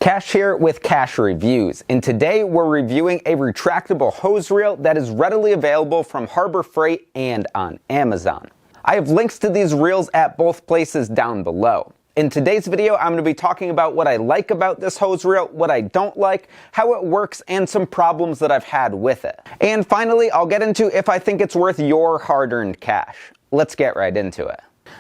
Cash here with Cash Reviews, and today we're reviewing a retractable hose reel that is readily available from Harbor Freight and on Amazon. I have links to these reels at both places down below. In today's video, I'm going to be talking about what I like about this hose reel, what I don't like, how it works, and some problems that I've had with it. And finally, I'll get into if I think it's worth your hard-earned cash. Let's get right into it.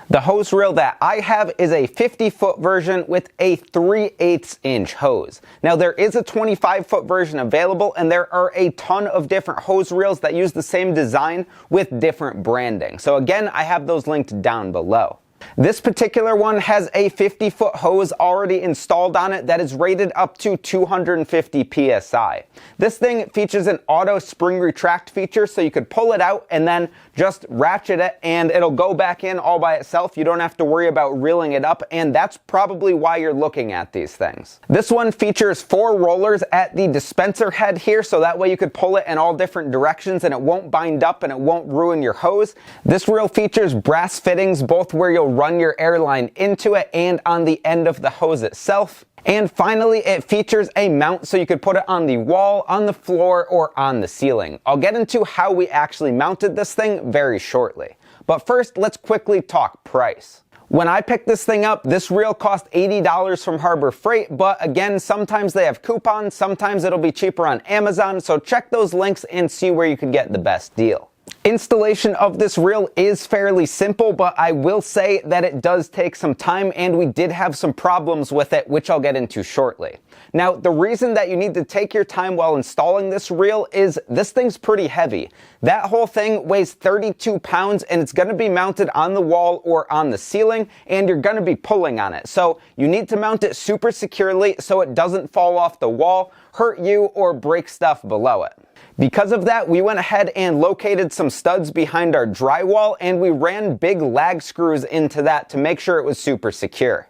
The hose reel that I have is a 50-foot version with a 3/8 inch hose. Now there is a 25-foot version available, and there are a ton of different hose reels that use the same design with different branding. So again, I have those linked down below. This particular one has a 50-foot hose already installed on it that is rated up to 250 psi. This thing features an auto spring retract feature, so you could pull it out and then just ratchet it and it'll go back in all by itself. You don't have to worry about reeling it up, and that's probably why you're looking at these things. This one features 4 rollers at the dispenser head here, so that way you could pull it in all different directions and it won't bind up and it won't ruin your hose. This reel features brass fittings both where you'll run your air line into it and on the end of the hose itself. And finally, it features a mount so you could put it on the wall, on the floor, or on the ceiling. I'll get into how we actually mounted this thing very shortly. But first, let's quickly talk price. When I picked this thing up, this reel cost $80 from Harbor Freight, but again, sometimes they have coupons, sometimes it'll be cheaper on Amazon, so check those links and see where you could get the best deal. Installation of this reel is fairly simple, but I will say that it does take some time, and we did have some problems with it, which I'll get into shortly. Now, the reason that you need to take your time while installing this reel is this thing's pretty heavy. That whole thing weighs 32 pounds, and it's going to be mounted on the wall or on the ceiling, and you're going to be pulling on it. So you need to mount it super securely so it doesn't fall off the wall, hurt you, or break stuff below it. Because of that, we went ahead and located some studs behind our drywall, and we ran big lag screws into that to make sure it was super secure.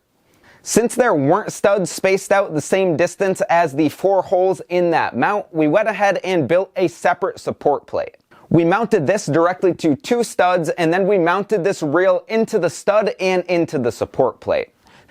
Since there weren't studs spaced out the same distance as the 4 holes in that mount, we went ahead and built a separate support plate. We mounted this directly to 2 studs, and then we mounted this reel into the stud and into the support plate.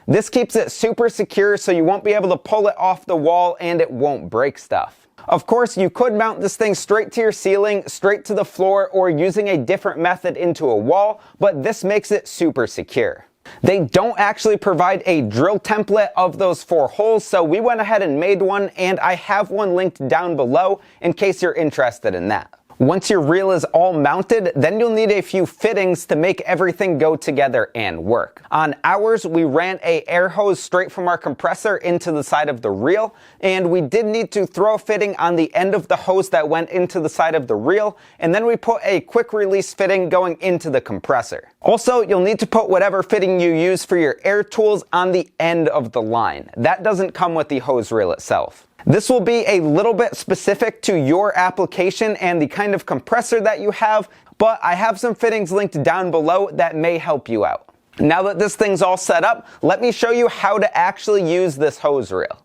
This keeps it super secure so you won't be able to pull it off the wall and it won't break stuff. Of course, you could mount this thing straight to your ceiling, straight to the floor, or using a different method into a wall, but this makes it super secure. They don't actually provide a drill template of those 4 holes, so we went ahead and made one, and I have one linked down below in case you're interested in that. Once your reel is all mounted, then you'll need a few fittings to make everything go together and work. On ours, we ran an air hose straight from our compressor into the side of the reel, and we did need to throw a fitting on the end of the hose that went into the side of the reel, and then we put a quick release fitting going into the compressor. Also, you'll need to put whatever fitting you use for your air tools on the end of the line. That doesn't come with the hose reel itself. This will be a little bit specific to your application and the kind of compressor that you have, but I have some fittings linked down below that may help you out. Now that this thing's all set up, let me show you how to actually use this hose reel.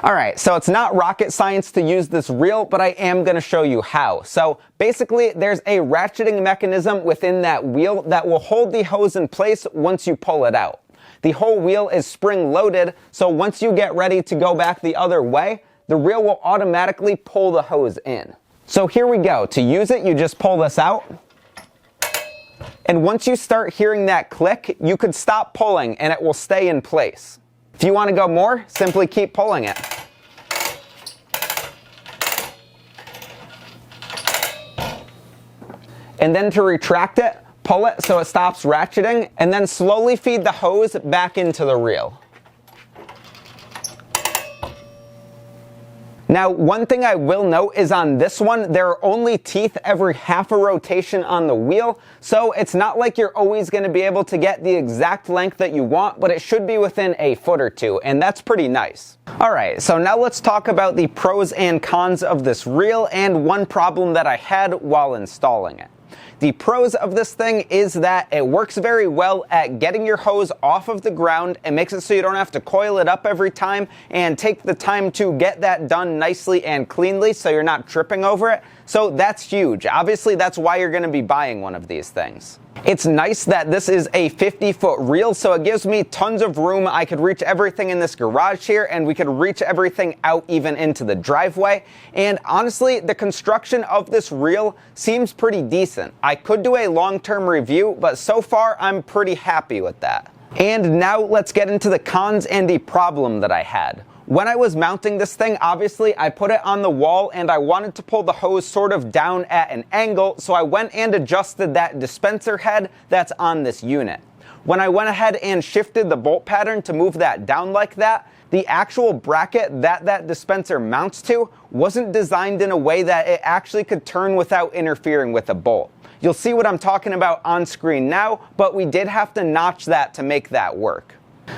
Alright, so it's not rocket science to use this reel, but I am going to show you how. So basically, there's a ratcheting mechanism within that wheel that will hold the hose in place once you pull it out. The whole wheel is spring loaded, so once you get ready to go back the other way, the reel will automatically pull the hose in. So here we go. To use it, you just pull this out. And once you start hearing that click, you could stop pulling and it will stay in place. If you want to go more, simply keep pulling it. And then to retract it, pull it so it stops ratcheting, and then slowly feed the hose back into the reel. Now, one thing I will note is on this one, there are only teeth every half a rotation on the wheel, so it's not like you're always going to be able to get the exact length that you want, but it should be within a foot or two, and that's pretty nice. Alright, so now let's talk about the pros and cons of this reel and one problem that I had while installing it. The pros of this thing is that it works very well at getting your hose off of the ground. It makes it so you don't have to coil it up every time and take the time to get that done nicely and cleanly so you're not tripping over it. So that's huge. Obviously, that's why you're going to be buying one of these things. It's nice that this is a 50-foot reel, so it gives me tons of room. I could reach everything in this garage here, and we could reach everything out even into the driveway. And honestly, the construction of this reel seems pretty decent. I could do a long-term review, but so far I'm pretty happy with that. And now let's get into the cons and the problem that I had. When I was mounting this thing, obviously I put it on the wall and I wanted to pull the hose sort of down at an angle, so I went and adjusted that dispenser head that's on this unit. When I went ahead and shifted the bolt pattern to move that down like that, the actual bracket that dispenser mounts to wasn't designed in a way that it actually could turn without interfering with the bolt. You'll see what I'm talking about on screen now, but we did have to notch that to make that work.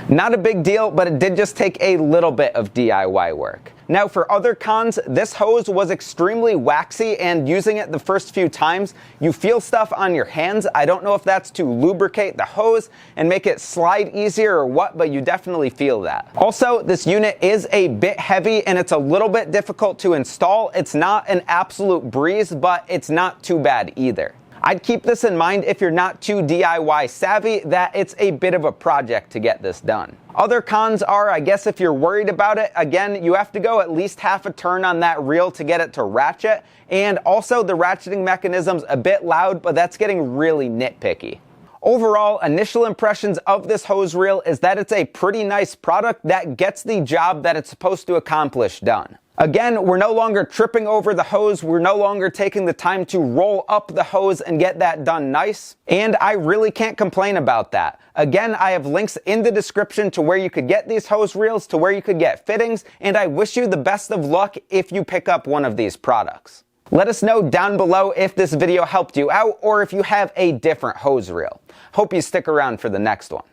Not a big deal, but it did just take a little bit of DIY work. Now for other cons, this hose was extremely waxy, and using it the first few times, you feel stuff on your hands. I don't know if that's to lubricate the hose and make it slide easier or what, but you definitely feel that. Also, this unit is a bit heavy and it's a little bit difficult to install. It's not an absolute breeze, but it's not too bad either. I'd keep this in mind if you're not too DIY savvy, that it's a bit of a project to get this done. Other cons are, I guess if you're worried about it, again, you have to go at least half a turn on that reel to get it to ratchet, and also the ratcheting mechanism's a bit loud, but that's getting really nitpicky. Overall, initial impressions of this hose reel is that it's a pretty nice product that gets the job that it's supposed to accomplish done. Again, we're no longer tripping over the hose, we're no longer taking the time to roll up the hose and get that done nice, and I really can't complain about that. Again, I have links in the description to where you could get these hose reels, to where you could get fittings, and I wish you the best of luck if you pick up one of these products. Let us know down below if this video helped you out or if you have a different hose reel. Hope you stick around for the next one.